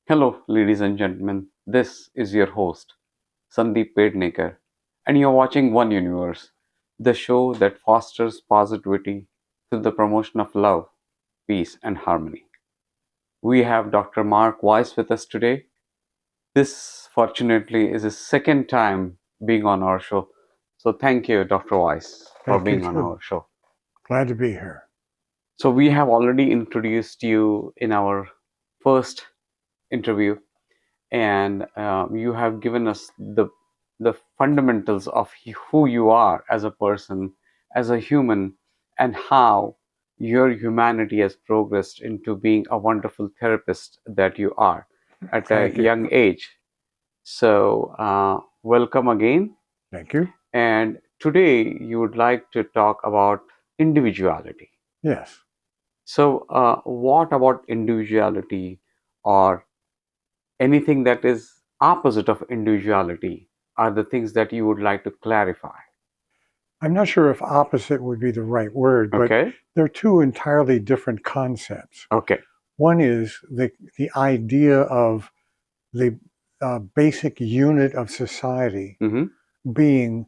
Hello, ladies and gentlemen. This is your host, Sandeep Pednekar, and you're watching One Universe, the show that fosters positivity through the promotion of love, peace, and harmony. We have Dr. Mark Weiss with us today. This, fortunately, is his second time being on our show. So, thank you, Dr. Weiss, for Thank you being on too. our show. Glad to be here. So, we have already introduced you in our first interview, and you have given us the fundamentals of who you are as a person, as a human, and how your humanity has progressed into being a wonderful therapist that you are at a Thank you. young age. So, welcome again. Thank you. And today you would like to talk about individuality. Yes. So, what about individuality, or anything that is opposite of individuality, are the things that you would like to clarify? I'm not sure if opposite would be the right word, but Okay. they're two entirely different concepts. Okay. One is the idea of the basic unit of society Mm-hmm. being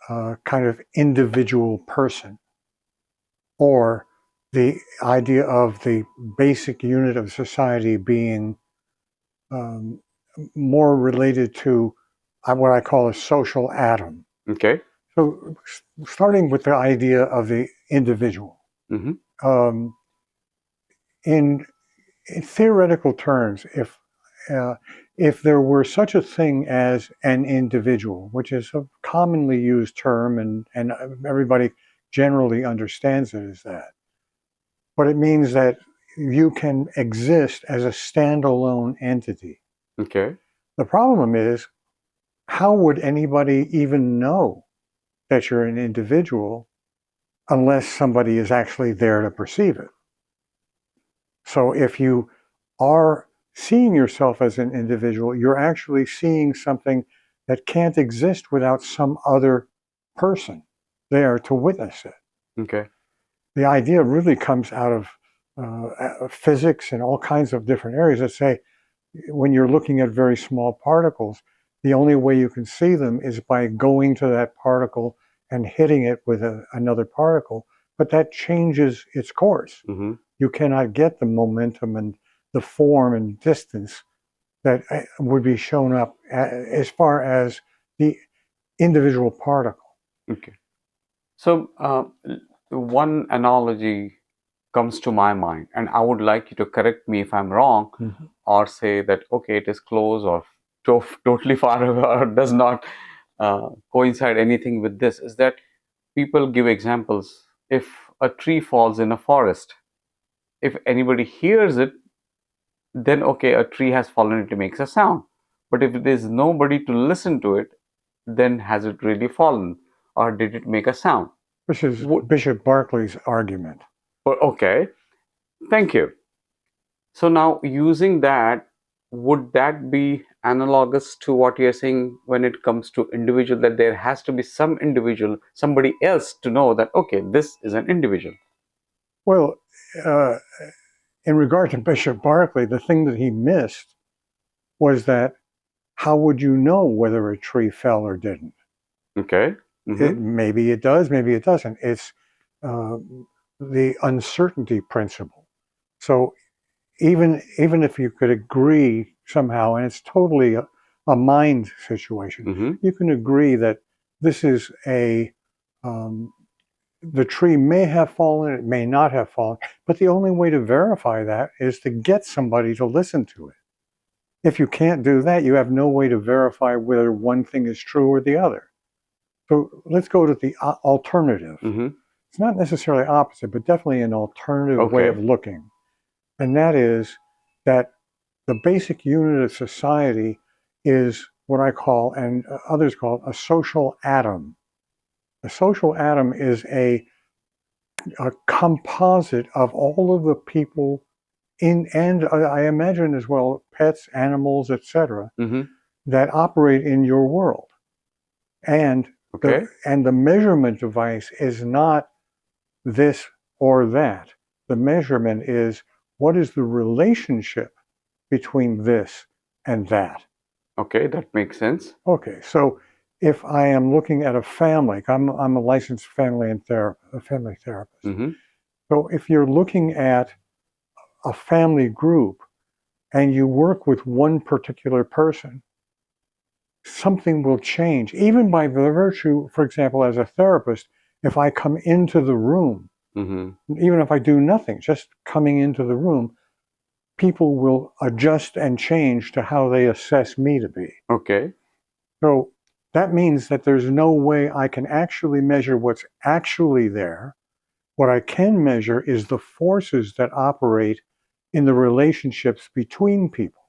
a kind of individual person, or the idea of the basic unit of society being um, more related to what I call a social atom. Okay. So, starting with the idea of the individual, Mm-hmm. um, in, in theoretical terms, if there were such a thing as an individual, which is a commonly used term, and everybody generally understands it as that, but it means that you can exist as a standalone entity. Okay. The problem is, how would anybody even know that you're an individual unless somebody is actually there to perceive it? So if you are seeing yourself as an individual, you're actually seeing something that can't exist without some other person there to witness it. Okay. The idea really comes out of physics and all kinds of different areas that say when you're looking at very small particles, the only way you can see them is by going to that particle and hitting it with another particle, but that changes its course. Mm-hmm. You cannot get the momentum and the form and distance that would be shown up as far as the individual particle. Okay. So, one analogy comes to my mind, and I would like you to correct me if I'm wrong, Mm-hmm. or say that, okay, it is close or totally far away, or does not coincide anything with this. Is that people give examples. If a tree falls in a forest, if anybody hears it, then okay, a tree has fallen, it makes a sound. But if there's nobody to listen to it, then has it really fallen, or did it make a sound? This is Would, Bishop Berkeley's argument. okay, thank you. So now using that, would that be analogous to what you're saying when it comes to individual, that there has to be some individual, somebody else to know that, okay, this is an individual? Well, uh, in regard to Bishop Berkeley, the thing that he missed was that how would you know whether a tree fell or didn't? Okay. Mm-hmm. Maybe it does, maybe it doesn't. It's uh, the uncertainty principle. So even if you could agree somehow, and it's totally a mind situation, Mm-hmm. you can agree that this is um, the tree may have fallen, it may not have fallen, but the only way to verify that is to get somebody to listen to it. If you can't do that, you have no way to verify whether one thing is true or the other. So let's go to the alternative. Mm-hmm. It's not necessarily opposite, but definitely an alternative way of Okay. looking. And that is that the basic unit of society is what I call, and others call, a social atom. A social atom is a composite of all of the people and I imagine as well pets, animals, etc., Mm-hmm. that operate in your world. And Okay. the measurement device is not this or that. The measurement is what is the relationship between this and that. Okay, that makes sense. Okay, so if I am looking at a family, I'm a licensed family therapist. Mm-hmm. So if you're looking at a family group and you work with one particular person, something will change, even by the virtue, for example, as a therapist, if I come into the room, Mm-hmm. even if I do nothing, just coming into the room, people will adjust and change to how they assess me to be. Okay. So that means that there's no way I can actually measure what's actually there. What I can measure is the forces that operate in the relationships between people.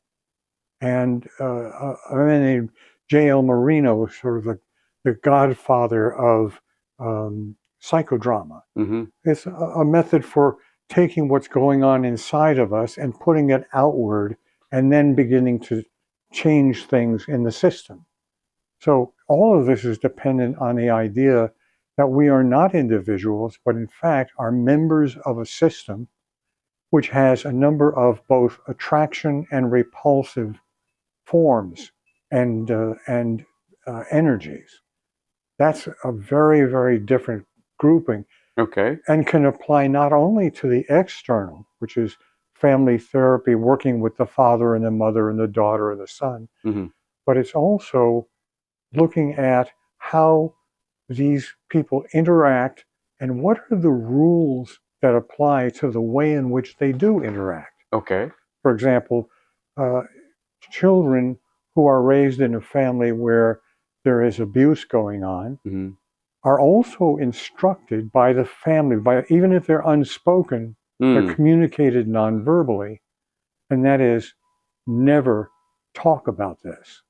And a man named J.L. Marino was sort of the godfather of psychodrama. Mm-hmm. It's a method for taking what's going on inside of us and putting it outward and then beginning to change things in the system. So all of this is dependent on the idea that we are not individuals, but in fact are members of a system which has a number of both attraction and repulsive forms and energies. That's a very, very different grouping Okay. and can apply not only to the external, which is family therapy, working with the father and the mother and the daughter and the son, Mm-hmm. but it's also looking at how these people interact and what are the rules that apply to the way in which they do interact. Okay. For example, uh, children who are raised in a family where there is abuse going on Mm-hmm. are also instructed by the family, by even if they're unspoken, they're Mm. communicated non-verbally, and that is never talk about this.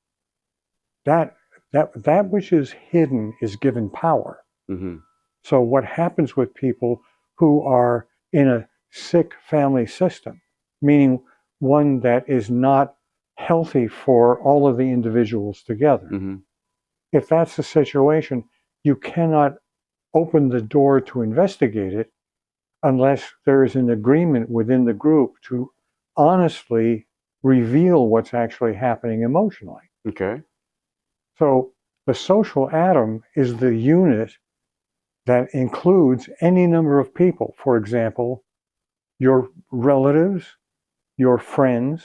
That which is hidden is given power. Mm-hmm. So what happens with people who are in a sick family system, meaning one that is not healthy for all of the individuals together, Mm-hmm. if that's the situation, you cannot open the door to investigate it unless there is an agreement within the group to honestly reveal what's actually happening emotionally. Okay. So the social atom is the unit that includes any number of people. For example, your relatives, your friends.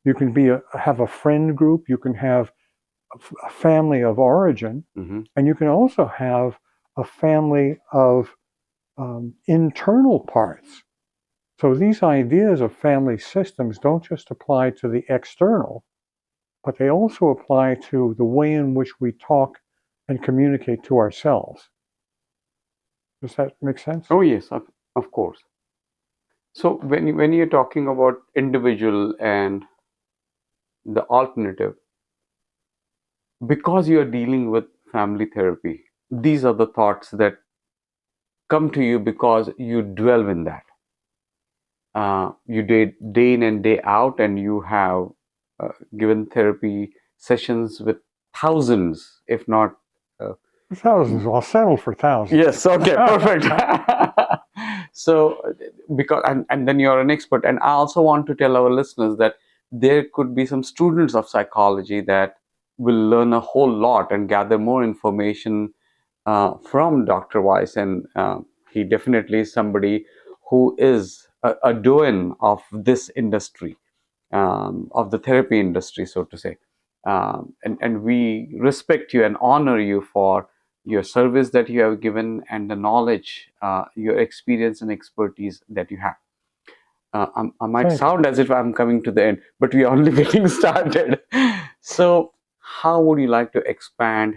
You can have a friend group. You can have a family of origin, Mm-hmm. and you can also have a family of internal parts. So these ideas of family systems don't just apply to the external, but they also apply to the way in which we talk and communicate to ourselves. Does that make sense? Oh yes, of course. So when you're talking about individual and the alternative, because you're dealing with family therapy, these are the thoughts that come to you because you dwell in that. You did day in and day out, and you have given therapy sessions with thousands, if not. Uh, Thousands. I'll settle for thousands. yes, okay, perfect. So, because and then you're an expert, and I also want to tell our listeners that there could be some students of psychology that will learn a whole lot and gather more information from Dr. Weiss, and he definitely is somebody who is a doyen of this industry, of the therapy industry, so to say. And we respect you and honor you for your service that you have given and the knowledge, your experience and expertise that you have. I might Thank you. sound as if I'm coming to the end, but we are only getting started. So, how would you like to expand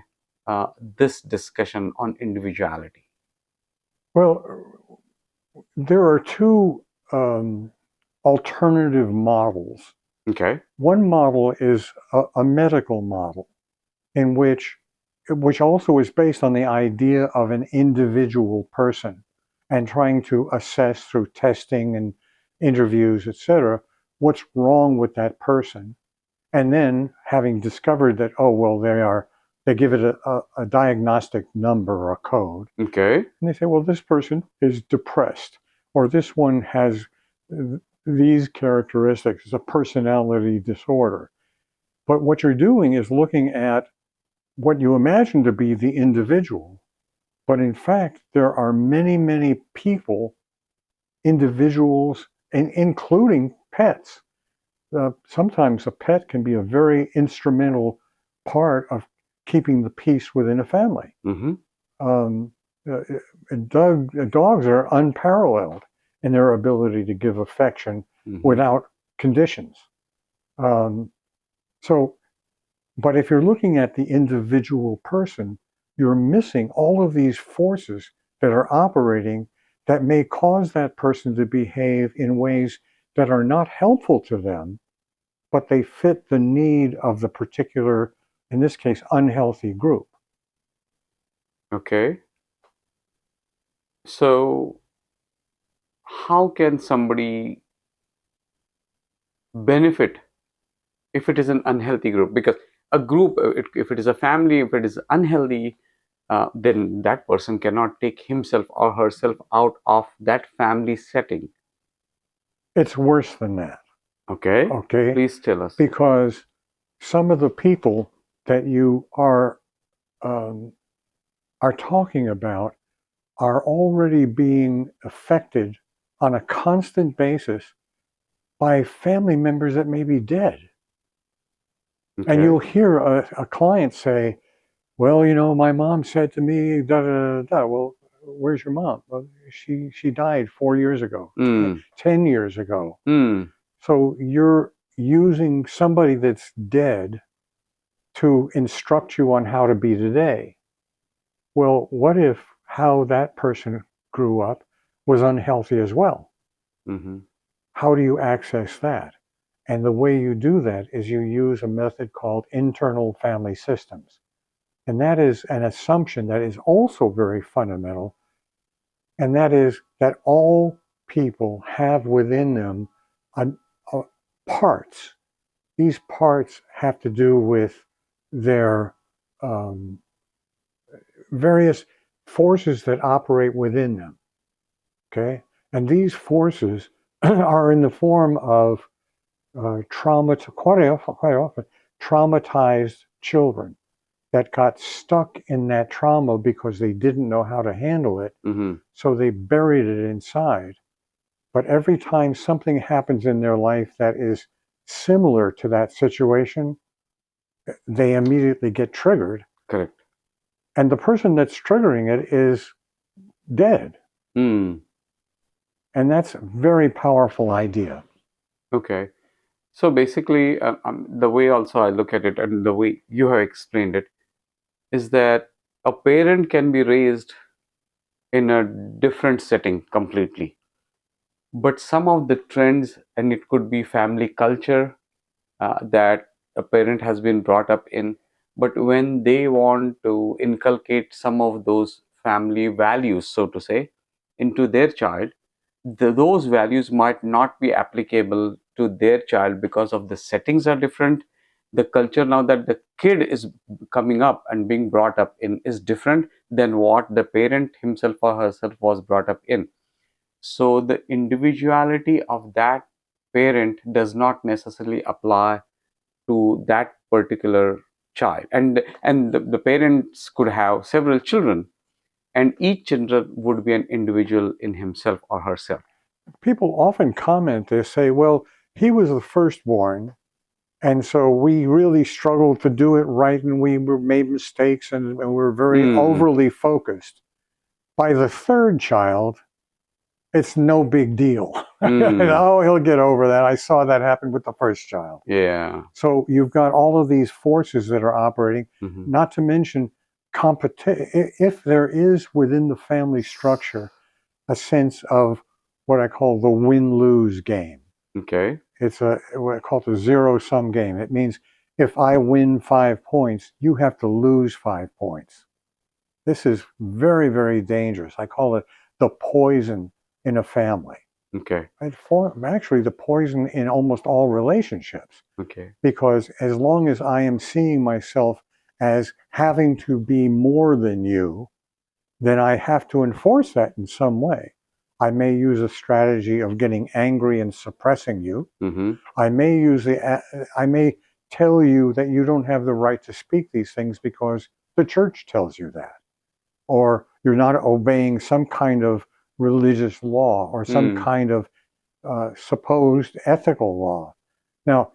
this discussion on individuality? Well, there are two alternative models. Okay. One model is a medical model in which also is based on the idea of an individual person and trying to assess through testing and interviews, etc., what's wrong with that person. And then having discovered that, oh, well, they give it a diagnostic number or a code. Okay. And they say, well, this person is depressed, or this one has these characteristics. It's a personality disorder. But what you're doing is looking at what you imagine to be the individual. But in fact, there are many, many people, individuals, and including pets. Sometimes a pet can be a very instrumental part of keeping the peace within a family. Mm-hmm. Um, dogs are unparalleled in their ability to give affection Mm-hmm. without conditions. Um, so, but if you're looking at the individual person, you're missing all of these forces that are operating that may cause that person to behave in ways that are not helpful to them, but they fit the need of the particular, in this case, unhealthy group. Okay. So, how can somebody benefit if it is an unhealthy group? Because a group, if it is a family, if it is unhealthy, then that person cannot take himself or herself out of that family setting. It's worse than that. Okay. Okay? Please tell us. Because some of the people that you are talking about are already being affected on a constant basis by family members that may be dead. Okay. And you'll hear a client say, well, you know, my mom said to me, da da da da. Well, where's your mom? Well, she died 4 years ago, 10 years ago. So you're using somebody that's dead to instruct you on how to be today. Well, what if how that person grew up was unhealthy as well? Mm-hmm. How do you access that? And the way you do that is you use a method called internal family systems. And that is an assumption that is also very fundamental. And that is that all people have within them a, a parts. These parts have to do with their various forces that operate within them. Okay? And these forces are in the form of quite often traumatized children that got stuck in that trauma because they didn't know how to handle it. Mm-hmm. So they buried it inside. But every time something happens in their life that is similar to that situation, they immediately get triggered. Correct. And the person that's triggering it is dead. Mm. And that's a very powerful idea. Okay. So basically, the way also I look at it and the way you have explained it is that a parent can be raised in a different setting completely. But some of the trends, and it could be family culture that a parent has been brought up in, but when they want to inculcate some of those family values, so to say, into their child, those values might not be applicable to their child because of the settings are different. The culture now that the kid is coming up and being brought up in is different than what the parent himself or herself was brought up in. So the individuality of that parent does not necessarily apply to that particular child, and the parents could have several children, and each child would be an individual in himself or herself. People often comment, they say, well, he was the firstborn, and so we really struggled to do it right, and we made mistakes, and we were very overly focused. By the third child, it's no big deal. Oh, he'll get over that. I saw that happen with the first child. Yeah. So you've got all of these forces that are operating, not to mention if there is within the family structure a sense of what I call the win-lose game. Okay. It's what I call a zero-sum game. It means if I win 5 points, you have to lose 5 points. This is very, very dangerous. I call it the poison in a family. Okay. Actually, the poison in almost all relationships. Okay. Because as long as I am seeing myself as having to be more than you, then I have to enforce that in some way. I may use a strategy of getting angry and suppressing you. Mm-hmm. I may tell you that you don't have the right to speak these things because the church tells you that, or you're not obeying some kind of religious law or some Mm. kind of supposed ethical law. Now,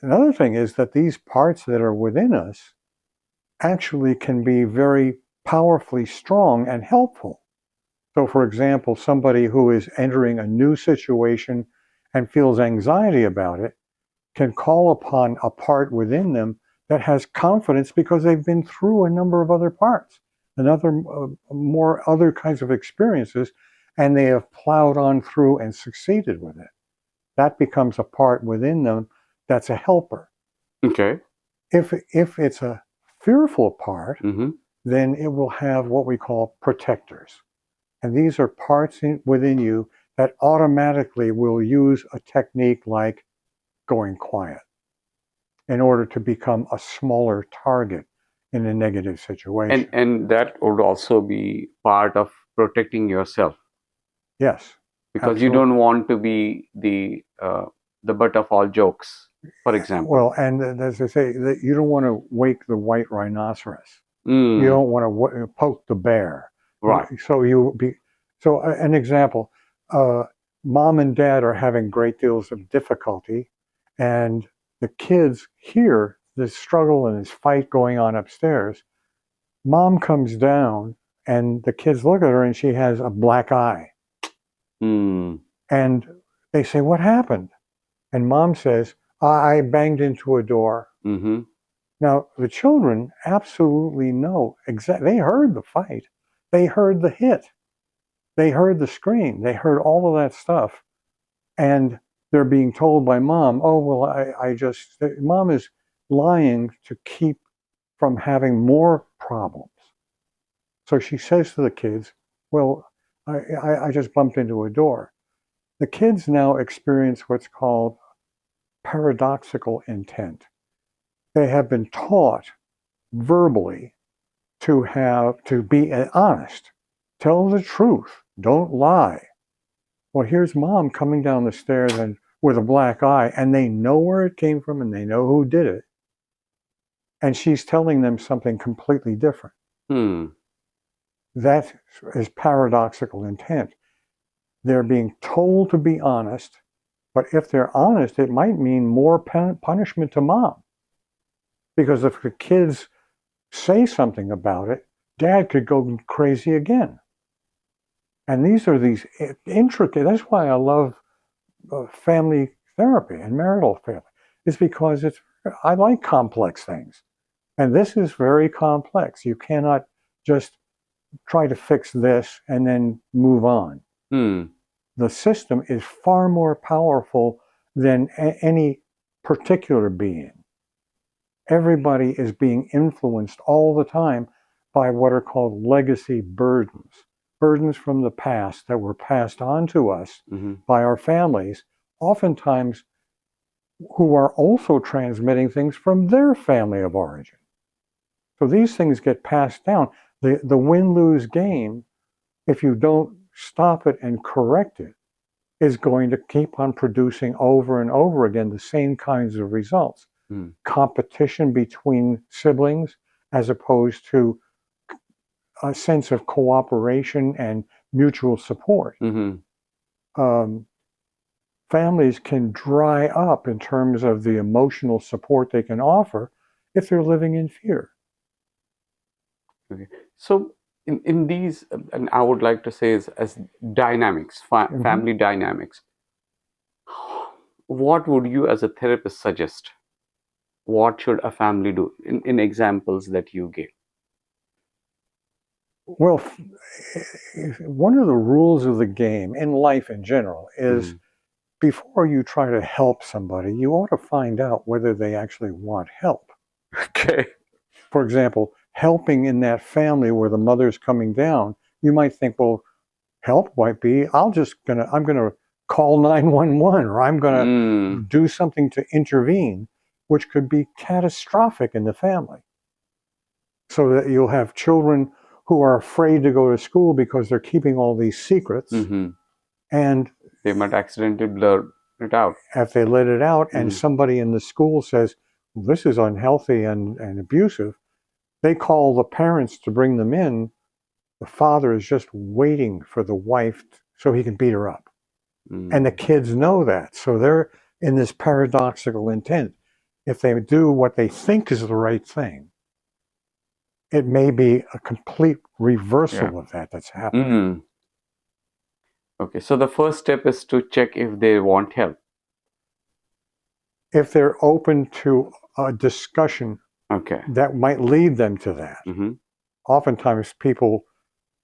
another thing is that these parts that are within us actually can be very powerfully strong and helpful. So, for example, somebody who is entering a new situation and feels anxiety about it can call upon a part within them that has confidence because they've been through a number of other parts, more other kinds of experiences, and they have plowed on through and succeeded with it. That becomes a part within them that's a helper. Okay. If it's a fearful part, Mm-hmm. then it will have what we call protectors. And these are parts within you that automatically will use a technique like going quiet in order to become a smaller target in a negative situation. And that would also be part of protecting yourself, Yes, because you absolutely. don't want to be the butt of all jokes, for example. Well, and as I say, that you don't want to wake the white rhinoceros. You Mm. don't want to poke the bear. Right. So an example, uh, mom and dad are having great deals of difficulty, and the kids hear this struggle and this fight going on upstairs. Mom comes down, and the kids look at her, and she has a black eye. Mm. And they say, "What happened?" And mom says, "I banged into a door." Mm-hmm. Now, the children absolutely know exactly. They heard the fight. They heard the hit. They heard the scream. They heard all of that stuff. And they're being told by mom, "Oh, well, mom is lying to keep from having more problems." So she says to the kids, "Well, I just bumped into a door." The kids now experience what's called paradoxical intent. They have been taught verbally to be honest, tell the truth, don't lie. Well, here's mom coming down the stairs and with a black eye, and they know where it came from and they know who did it, and she's telling them something completely different. Hmm. That is paradoxical intent. They're being told to be honest, but if they're honest, it might mean more punishment to mom, because if the kids say something about it, dad could go crazy again. And these are these intricate, that's why I love family therapy and marital family, is because I like complex things. And this is very complex. You cannot just try to fix this and then move on. Hmm. The system is far more powerful than any particular being. Everybody is being influenced all the time by what are called legacy burdens from the past that were passed on to us Mm-hmm. by our families, oftentimes who are also transmitting things from their family of origin. So these things get passed down. The win-lose game, if you don't stop it and correct it, is going to keep on producing over and over again the same kinds of results. Mm. Competition between siblings as opposed to a sense of cooperation and mutual support. Mm-hmm. Families can dry up in terms of the emotional support they can offer if they're living in fear. Okay. So in these, and I would like to say is as dynamics, family dynamics, what would you as a therapist suggest? What should a family do in examples that you gave? Well, one of the rules of the game in life in general is Mm. before you try to help somebody, you ought to find out whether they actually want help. Okay. For example, helping in that family where the mother's coming down, you might think, well, help might be I'm gonna call 911, or I'm gonna Mm. do something to intervene, which could be catastrophic in the family. So that you'll have children who are afraid to go to school because they're keeping all these secrets. Mm-hmm. And they might accidentally blur it out. if they let it out and Mhm. somebody in the school says, well, this is unhealthy and abusive, they call the parents to bring them in. The father is just waiting for the wife so he can beat her up. And the Mm. kids know that. So they're in this paradoxical intent. If they do what they think is the right thing, it may be a complete Yeah. reversal of that that's happening. Mm. Okay, so the first step is to check if they want help. If they're open to a discussion Okay. that might lead them to that. Mm-hmm.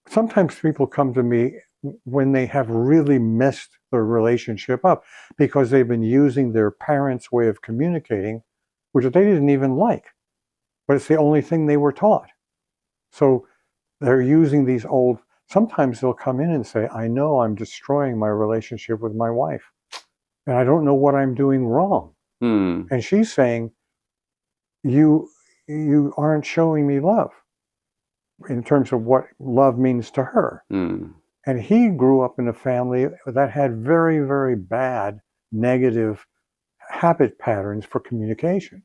Sometimes people come to me when they have really messed their relationship up because they've been using their parents' way of communicating, which they didn't even like, but it's the only thing they were taught. So they're using these old, sometimes they'll come in and say, I know I'm destroying my relationship with my wife, and I don't know what I'm doing wrong. Hmm. And she's saying, you you aren't showing me love in terms of what love means to her. Hmm. And he grew up in a family that had very, very bad negative habit patterns for communication.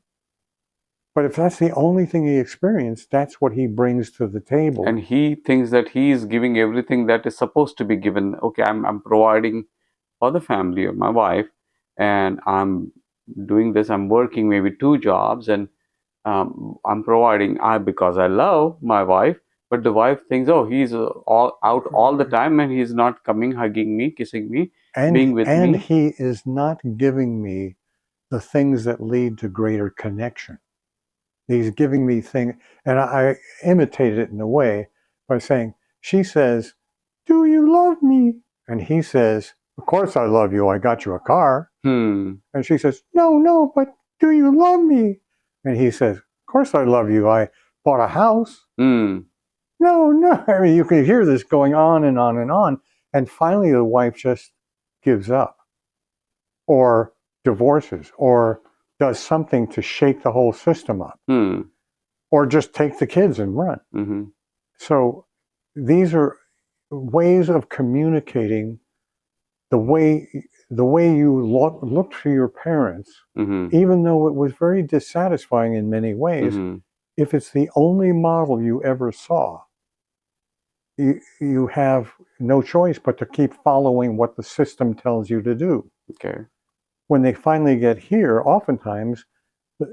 But if that's the only thing he experienced, that's what he brings to the table. And he thinks that he is giving everything that is supposed to be given. Okay, I'm providing for the family of my wife, and I'm doing this. I'm working maybe 2 jobs, and I'm providing because I love my wife. But the wife thinks, oh, he's all out all the time, and he's not coming, hugging me, kissing me, being with And me. he is not giving me the things that lead to greater connection. He's giving me things, and I imitated it in a way by saying, she says, do you love me? And he says, of course I love you. I got you a car. Hmm. And she says, no, no, but do you love me? And he says, of course I love you. I bought a house. Hmm. No, no. I mean, you can hear this going on and on and on. And finally, the wife just gives up or divorces or does something to shake the whole system up Hmm. or just take the kids and run. Mm-hmm. So these are ways of communicating the way you looked to your parents, Mm-hmm. even though it was very dissatisfying in many ways. Mm-hmm. If it's the only model you ever saw, you have no choice but to keep following what the system tells you to do. Okay. When they finally get here, oftentimes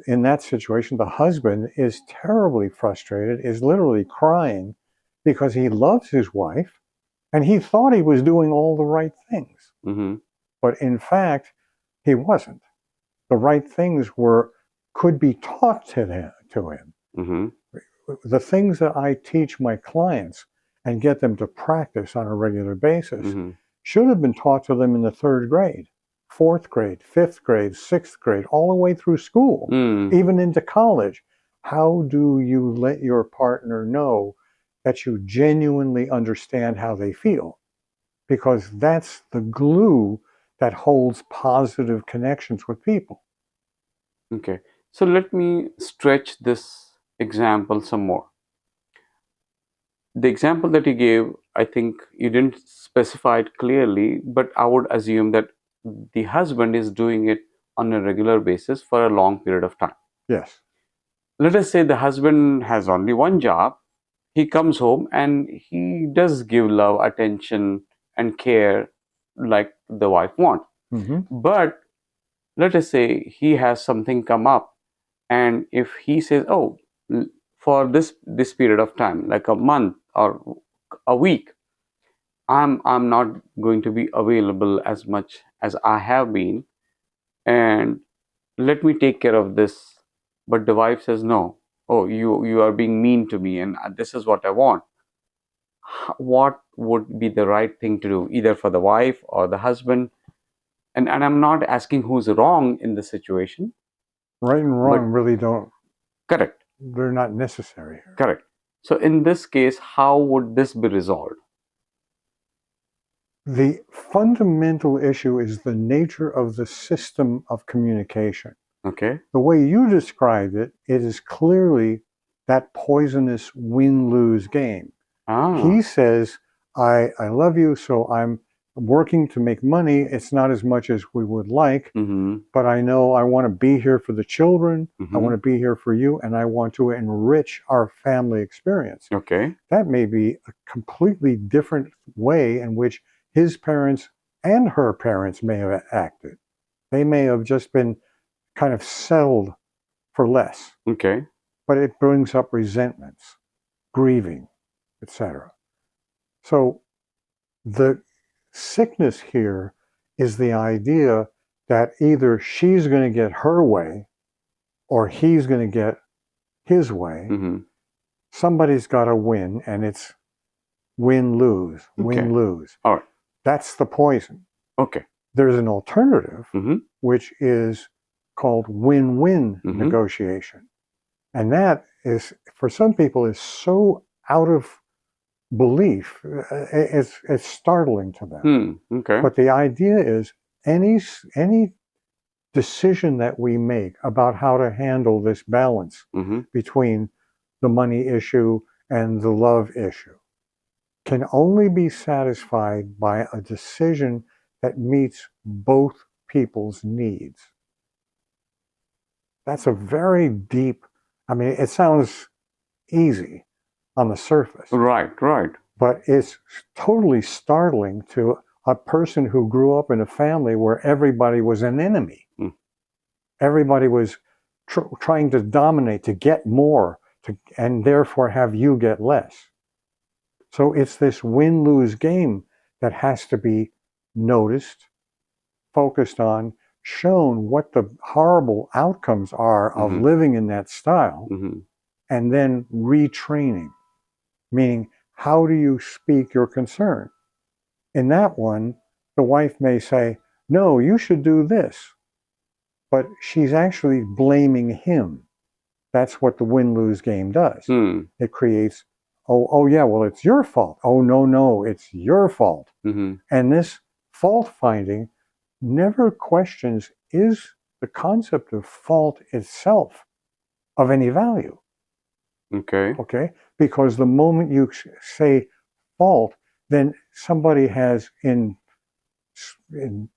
in that situation, the husband is terribly frustrated, is literally crying because he loves his wife and he thought he was doing all the right things. Mm-hmm. But in fact, he wasn't. The right things could be taught to him. Mm-hmm. The things that I teach my clients and get them to practice on a regular basis Mm-hmm. should have been taught to them in the third grade, fourth grade, fifth grade, sixth grade, all the way through school, Mm. even into college. How do you let your partner know that you genuinely understand how they feel? Because that's the glue that holds positive connections with people. Okay. So let me stretch this example some more. The example that you gave, I think you didn't specify it clearly, but I would assume that the husband is doing it on a regular basis for a long period of time. Yes. Let us say the husband has only one job. He comes home and he does give love, attention, and care like the wife wants. Mm-hmm. But let us say he has something come up, and if he says, oh, for this period of time, like a month or a week, I'm not going to be available as much as I have been, and let me take care of this. But the wife says, no, oh, you are being mean to me, and this is what I want. What would be the right thing to do, either for the wife or the husband? And I'm not asking who's wrong in the situation, Right and but wrong really don't, correct, they're not necessary here. correct. So in this case, how would this be resolved? The fundamental issue is the nature of the system of communication. Okay. The way you described it, it is clearly that poisonous win-lose game. Ah. He says, I love you, so I'm working to make money. It's not as much as we would like, but I know I want to be here for the children. I want to be here for you, and I want to enrich our family experience. Okay. That may be a completely different way in which his parents and her parents may have acted. They may have just been kind of settled for less. Okay. But it brings up resentments, grieving, etc. So the sickness here is the idea that either she's going to get her way or he's going to get his way. Somebody's got to win, and it's win-lose, win-lose. All right. That's the poison. Okay. There's an alternative, which is called win-win negotiation. And that is, for some people, is so out of belief, it's startling to them. Okay. But the idea is any decision that we make about how to handle this balance between the money issue and the love issue can only be satisfied by a decision that meets both people's needs. That's a very deep, I mean, it sounds easy on the surface. Right. But it's totally startling to a person who grew up in a family where everybody was an enemy. Everybody was trying to dominate, to get more, and therefore have you get less. So it's this win-lose game that has to be noticed, focused on, shown what the horrible outcomes are of living in that style, and then retraining. Meaning, how do you speak your concern? In that one, the wife may say, no, you should do this. But she's actually blaming him. That's what the win-lose game does. It creates, oh yeah, well, it's your fault. Oh, no, it's your fault. And this fault finding never questions, is the concept of fault itself of any value? Okay? Because the moment you say fault, then somebody has, in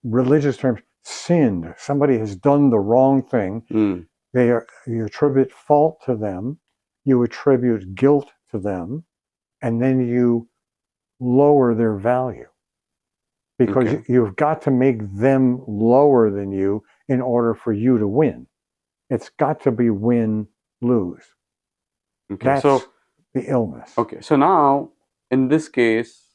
religious terms, sinned. Somebody has done the wrong thing. You attribute fault to them, you attribute guilt to them, and then you lower their value. Because you've got to make them lower than you in order for you to win. It's got to be win-lose. That's the illness. Okay, so now in this case,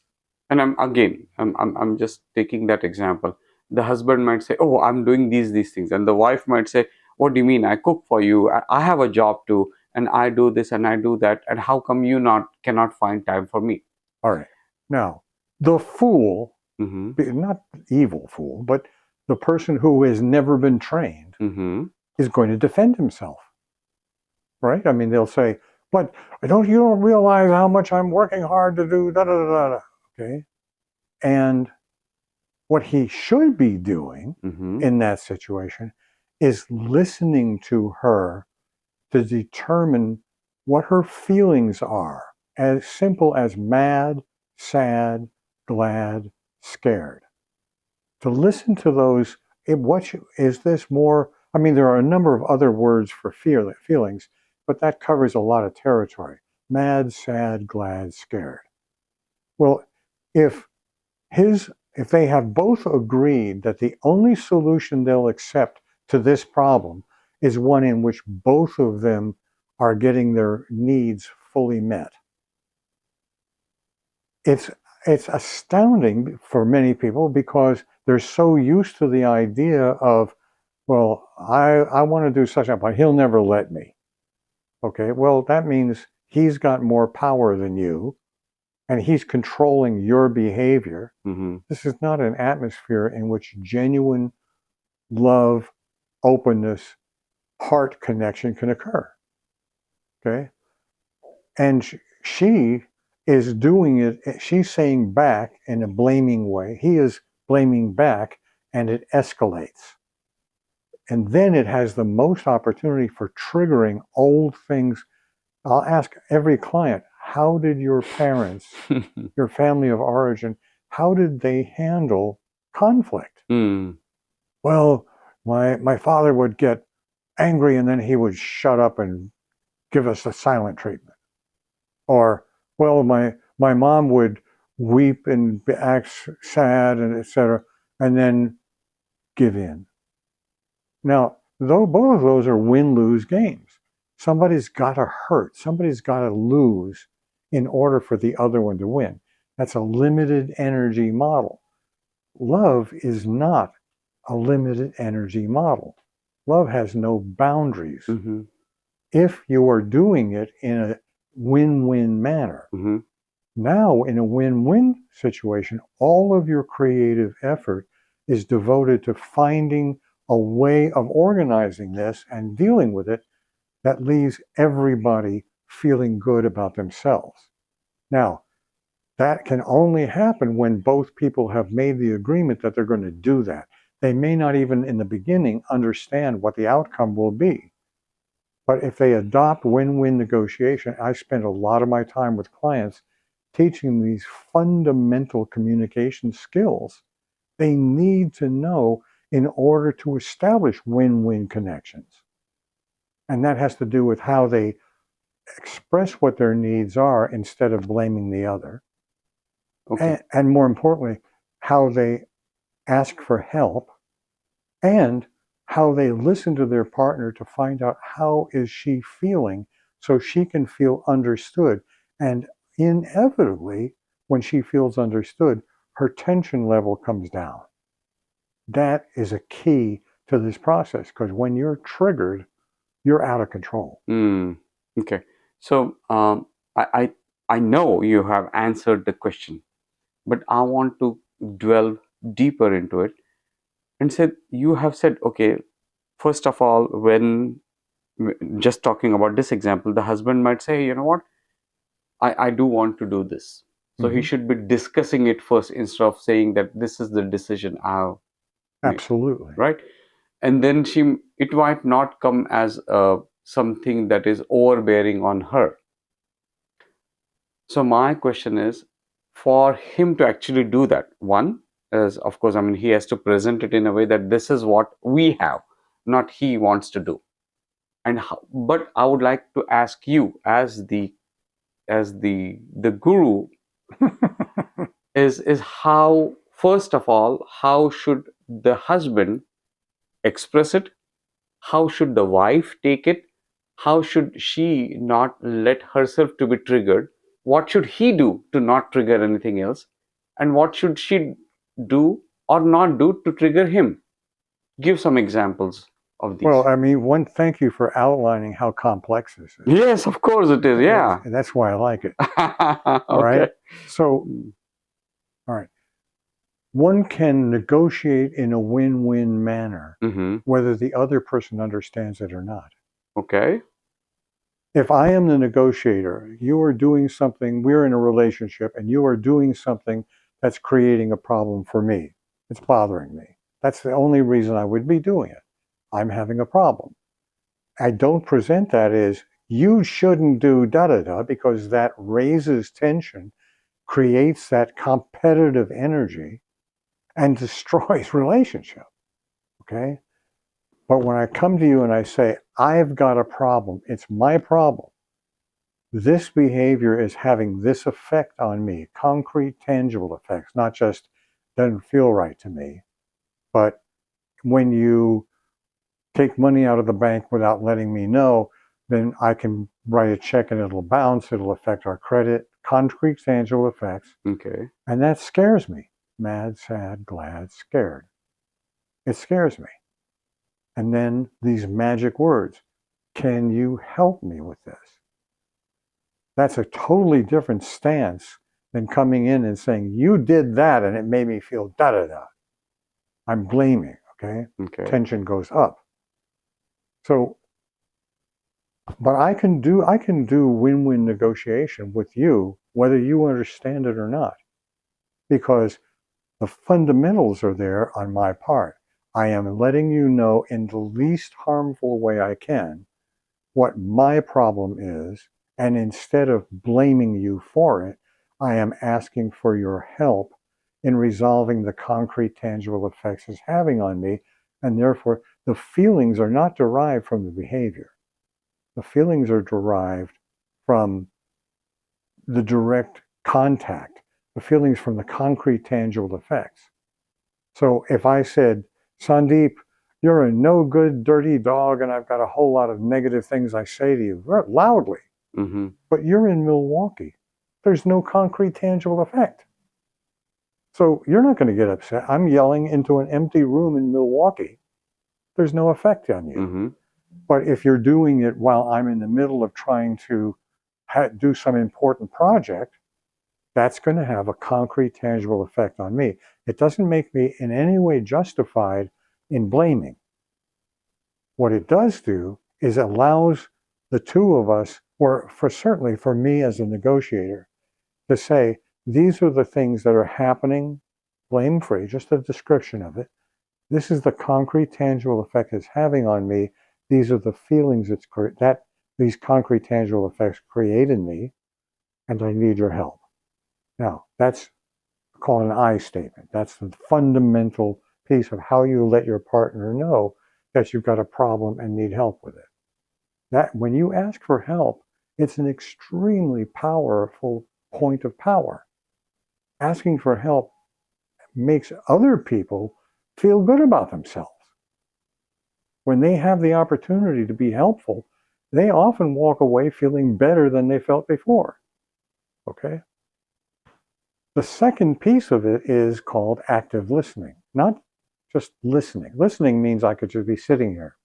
and I'm just taking that example. The husband might say, "Oh, I'm doing these things," and the wife might say, "What do you mean? I cook for you. I have a job too, and I do this and I do that. And how come you cannot find time for me?" All right. Now, the fool, not the evil fool, but the person who has never been trained, is going to defend himself. Right? I mean, they'll say, "But you don't realize how much I'm working hard to do da da da da." Okay, and what he should be doing in that situation is listening to her to determine what her feelings are, as simple as mad, sad, glad, scared. To listen to those, is this more? I mean, there are a number of other words for feelings, but that covers a lot of territory. Mad, sad, glad, scared. Well, if they have both agreed that the only solution they'll accept to this problem is one in which both of them are getting their needs fully met, it's astounding for many people because they're so used to the idea of, well, I want to do such a, but he'll never let me. Okay, well, that means he's got more power than you, and he's controlling your behavior. This is not an atmosphere in which genuine love, openness, heart connection can occur. Okay? And she is doing it, she's saying back in a blaming way. He is blaming back, and it escalates. And then it has the most opportunity for triggering old things. I'll ask every client, how did your parents, your family of origin, how did they handle conflict? Mm. Well, my father would get angry and then he would shut up and give us a silent treatment. Or, well, my mom would weep and act sad and etc. and then give in. Now, though both of those are win-lose games. Somebody's got to hurt. Somebody's got to lose in order for the other one to win. That's a limited energy model. Love is not a limited energy model. Love has no boundaries. Mm-hmm. If you are doing it in a win-win manner. Mm-hmm. Now, in a win-win situation, all of your creative effort is devoted to finding a way of organizing this and dealing with it that leaves everybody feeling good about themselves. Now, that can only happen when both people have made the agreement that they're going to do that. They may not even in the beginning understand what the outcome will be. But if they adopt win-win negotiation, I spend a lot of my time with clients teaching these fundamental communication skills they need to know in order to establish win-win connections. And that has to do with how they express what their needs are instead of blaming the other. Okay. And more importantly, how they ask for help and how they listen to their partner to find out how is she feeling so she can feel understood. And inevitably, when she feels understood, her tension level comes down. That is a key to this process because when you're triggered, you're out of control. Mm. Okay. So I know you have answered the question, but I want to delve deeper into it and said you have said, okay, first of all, when just talking about this example, the husband might say, you know what, I do want to do this. So he Mm-hmm. should be discussing it first instead of saying that this is the decision I've made, Absolutely. right? And then it might not come as something that is overbearing on her. So my question is, for him to actually do that, one is, of course, I mean, he has to present it in a way that this is what we have, not he wants to do. And but I would like to ask you, as the guru, is how, first of all, how should the husband express it? How should the wife take it? How should she not let herself to be triggered? What should he do to not trigger anything else? And what should she do or not do to trigger him? Give some examples of Well, these. I mean, one, thank you for outlining how complex this is. Yes, of course it is. Yeah. And that's why I like it. All Okay. right. So, all right. One can negotiate in a win-win manner, Mm-hmm. whether the other person understands it or not. Okay. If I am the negotiator, you are doing something, we're in a relationship, and you are doing something that's creating a problem for me. It's bothering me. That's the only reason I would be doing it. I'm having a problem. I don't present that as you shouldn't do da da da because that raises tension, creates that competitive energy, and destroys relationship. Okay? But when I come to you and I say, I've got a problem, it's my problem. This behavior is having this effect on me, concrete, tangible effects, not just doesn't feel right to me. But when you take money out of the bank without letting me know, then I can write a check and it'll bounce, it'll affect our credit, concrete, tangible effects. Okay. And that scares me. Mad, sad, glad, scared. It scares me. And then these magic words, can you help me with this? That's a totally different stance than coming in and saying, you did that and it made me feel da da da. I'm blaming, okay? Okay. Tension goes up. So, but I can do win-win negotiation with you, whether you understand it or not, because the fundamentals are there on my part. I am letting you know in the least harmful way I can what my problem is, and instead of blaming you for it, I am asking for your help in resolving the concrete, tangible effects it's having on me. And therefore, the feelings are not derived from the behavior. The feelings are derived from the direct contact, the feelings from the concrete, tangible effects. So if I said, Sandeep, you're a no good, dirty dog, and I've got a whole lot of negative things I say to you loudly, but you're in Milwaukee. There's no concrete, tangible effect. So you're not going to get upset. I'm yelling into an empty room in Milwaukee. There's no effect on you. But if you're doing it while I'm in the middle of trying to do some important project, that's going to have a concrete, tangible effect on me. It doesn't make me in any way justified in blaming. What it does do is allows the two of us, or certainly for me as a negotiator, to say, these are the things that are happening, blame-free, just a description of it. This is the concrete, tangible effect it's having on me. These are the feelings that these concrete, tangible effects create in me, and I need your help. Now, that's called an I statement. That's the fundamental piece of how you let your partner know that you've got a problem and need help with it. That when you ask for help, it's an extremely powerful point of power. Asking for help makes other people feel good about themselves. When they have the opportunity to be helpful, they often walk away feeling better than they felt before. Okay? The second piece of it is called active listening, not just listening. Listening means I could just be sitting here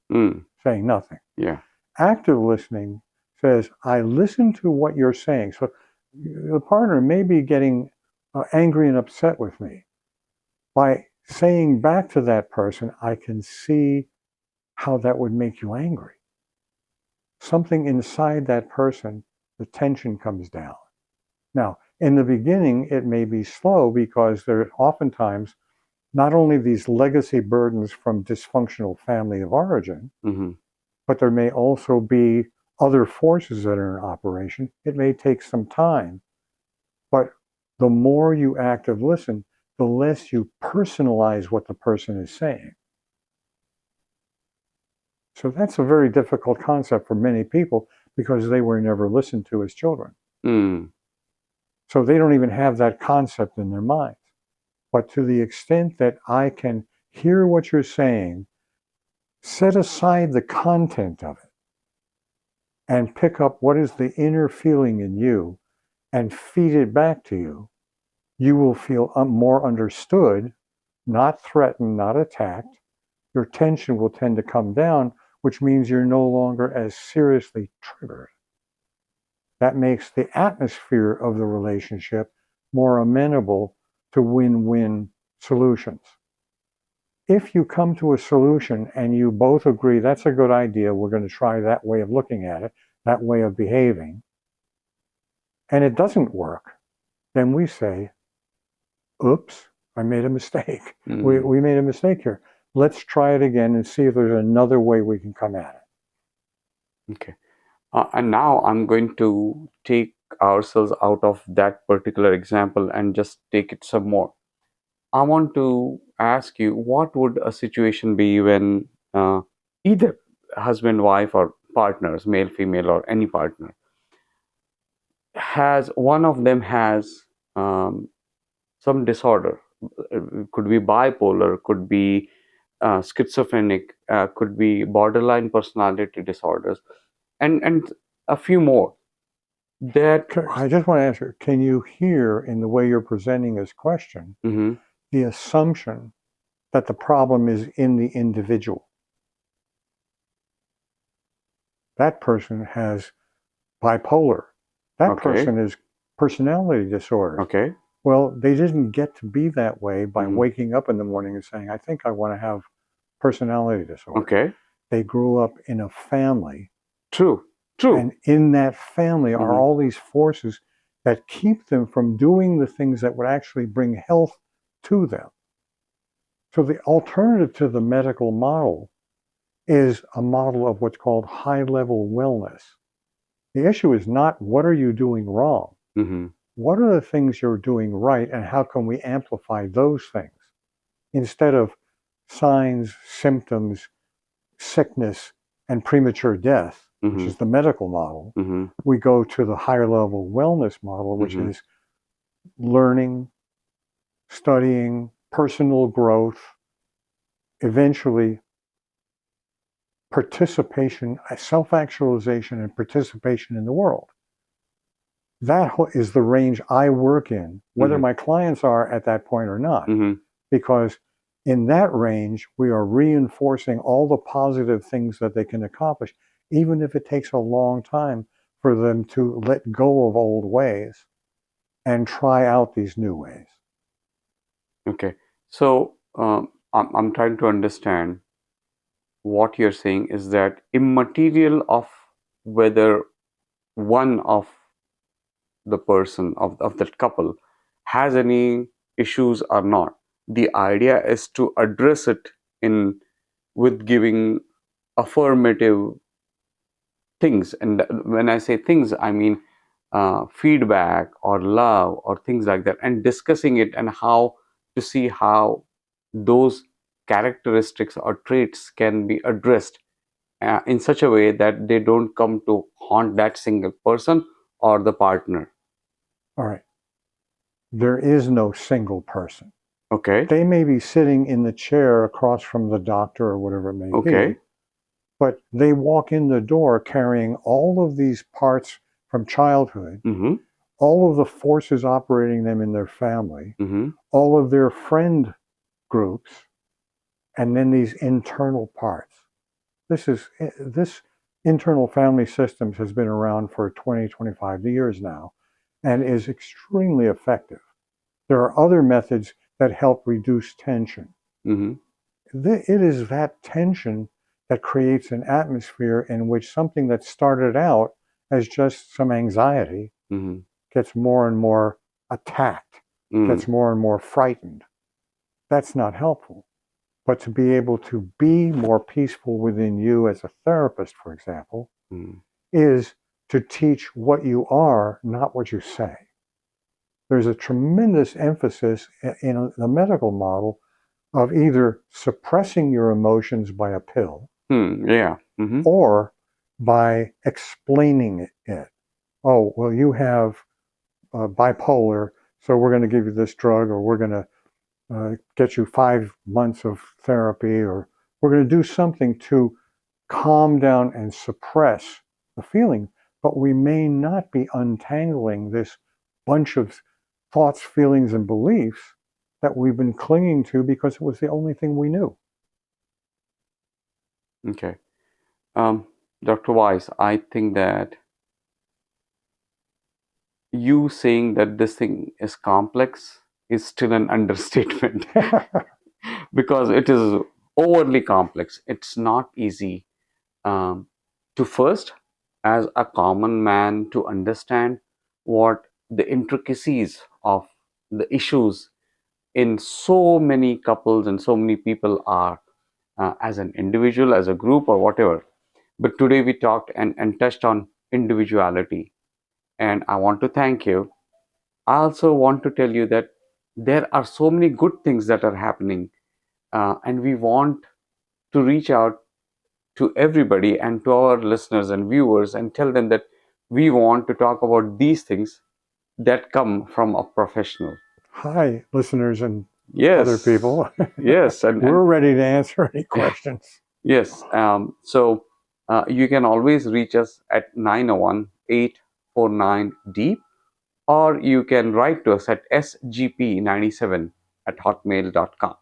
saying nothing. Yeah. Active listening says, I listen to what you're saying. So the partner may be getting angry and upset with me. By saying back to that person, I can see how that would make you angry. Something inside that person, the tension comes down. Now, in the beginning, it may be slow because there are oftentimes not only these legacy burdens from dysfunctional family of origin, but there may also be other forces that are in operation. It may take some time, but the more you active listen, the less you personalize what the person is saying. So that's a very difficult concept for many people because they were never listened to as children. So they don't even have that concept in their minds. But to the extent that I can hear what you're saying, set aside the content of it, and pick up what is the inner feeling in you and feed it back to you, you will feel more understood, not threatened, not attacked. Your tension will tend to come down, which means you're no longer as seriously triggered. That makes the atmosphere of the relationship more amenable to win-win solutions. If you come to a solution and you both agree that's a good idea, we're going to try that way of looking at it, that way of behaving, and it doesn't work, then we say, oops, I made a mistake. We made a mistake here. Let's try it again and see if there's another way we can come at it. Okay. And now I'm going to take ourselves out of that particular example and just take it some more. I want to ask you, what would a situation be when either husband, wife, or partners, male, female, or any partner, one of them has some disorder? It could be bipolar, could be schizophrenic, could be borderline personality disorders, and a few more. I just want to answer, can you hear in the way you're presenting this question the assumption that the problem is in the individual? That person has bipolar. That person is personality disorder. Okay. Well, they didn't get to be that way by waking up in the morning and saying, I think I want to have personality disorder. Okay. They grew up in a family. True. And in that family are all these forces that keep them from doing the things that would actually bring health to them. So the alternative to the medical model is a model of what's called high-level wellness. The issue is not what are you doing wrong. what are the things you're doing right and how can we amplify those things? Instead of signs, symptoms, sickness, and premature death, which Mm-hmm. is the medical model, Mm-hmm. we go to the higher level wellness model, which Mm-hmm. is learning, studying, personal growth, eventually participation, self-actualization, and participation in the world. That is the range I work in, whether Mm-hmm. my clients are at that point or not, Mm-hmm. because in that range, we are reinforcing all the positive things that they can accomplish, even if it takes a long time for them to let go of old ways and try out these new ways. Okay. So I'm trying to understand what you're saying is that immaterial of whether one of the person of that couple has any issues or not. The idea is to address it in with giving affirmative things. And when I say things, I mean feedback or love or things like that, and discussing it and how to see how those characteristics or traits can be addressed in such a way that they don't come to haunt that single person or the partner. All right. There is no single person. Okay. They may be sitting in the chair across from the doctor or whatever it may Okay. be, but they walk in the door carrying all of these parts from childhood, Mm-hmm. all of the forces operating them in their family, Mm-hmm. all of their friend groups, and then these internal parts. This internal family systems has been around for 20, 25 years now and is extremely effective. There are other methods that help reduce tension. Mm-hmm. It is that tension that creates an atmosphere in which something that started out as just some anxiety Mm-hmm. gets more and more attacked, Mm-hmm. gets more and more frightened. That's not helpful. But to be able to be more peaceful within you as a therapist, for example, Mm-hmm. is to teach what you are, not what you say. There's a tremendous emphasis in the medical model of either suppressing your emotions by a pill Yeah. Mm-hmm. or by explaining it. Oh, well, you have bipolar, so we're going to give you this drug, or we're going to get you 5 months of therapy, or we're going to do something to calm down and suppress the feeling. But we may not be untangling this bunch of thoughts, feelings, and beliefs that we've been clinging to because it was the only thing we knew. Okay. Um, Dr. Weiss, I think that you saying that this thing is complex is still an understatement because it is overly complex. It's not easy um, to first, as a common man, to understand what the intricacies of the issues in so many couples and so many people are as an individual, as a group, or whatever. But today we talked and touched on individuality, and I want to thank you. I also want to tell you that there are so many good things that are happening, and we want to reach out to everybody and to our listeners and viewers and tell them that we want to talk about these things that come from a professional. Hi, listeners and other Yes, people. yes, and We're ready to answer any questions. yes. So you can always reach us at 901-849-DEEP, or you can write to us at sgp97@hotmail.com.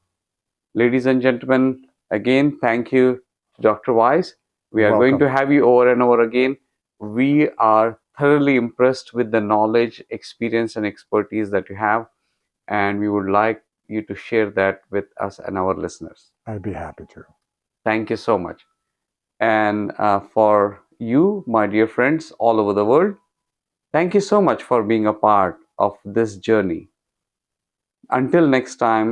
Ladies and gentlemen, again, thank you, Dr. Weiss. We You're are going to welcome. have you over and over again. We are thoroughly impressed with the knowledge, experience, and expertise that you have, and we would like you to share that with us and our listeners. I'd be happy to. Thank you so much. And for you, my dear friends all over the world, thank you so much for being a part of this journey. Until next time,